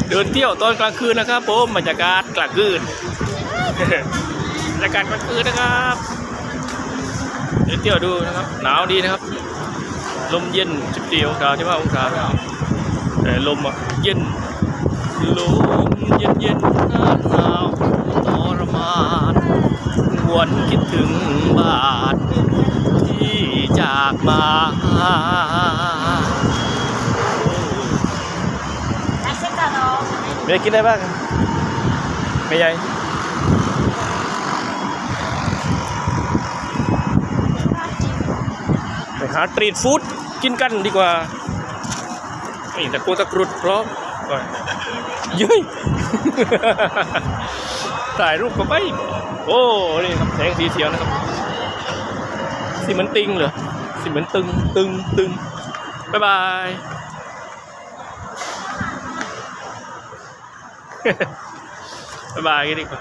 เดินเที่ยวตอนกลางคืนนะครับผมบรรยากาศกลางคืนบรรยากาศกลางคืนนะครับเดินเที่ยวดูนะครับหนาวดีนะครับลมเย็น14 องศา15 องศาแต่ลมเย็นลมเย็นเย็นหนาวทรมานหวนคิดถึงบ้านที่จากมาไม่ได้กินได้บ้างไม่ใหญ่ไปหาสตรีทฟู้ดกินกันดีกว่านี่ตะกูตะกรุดพร้อมก่อนเย้ย ถ่ายรูปก็ไปโอ้นี่ครับแสงสีเขียวนะครับสีเหมือนติงเหรอสีเหมือนตึงบ๊ายบายบ๊ายบายกันดีกว่า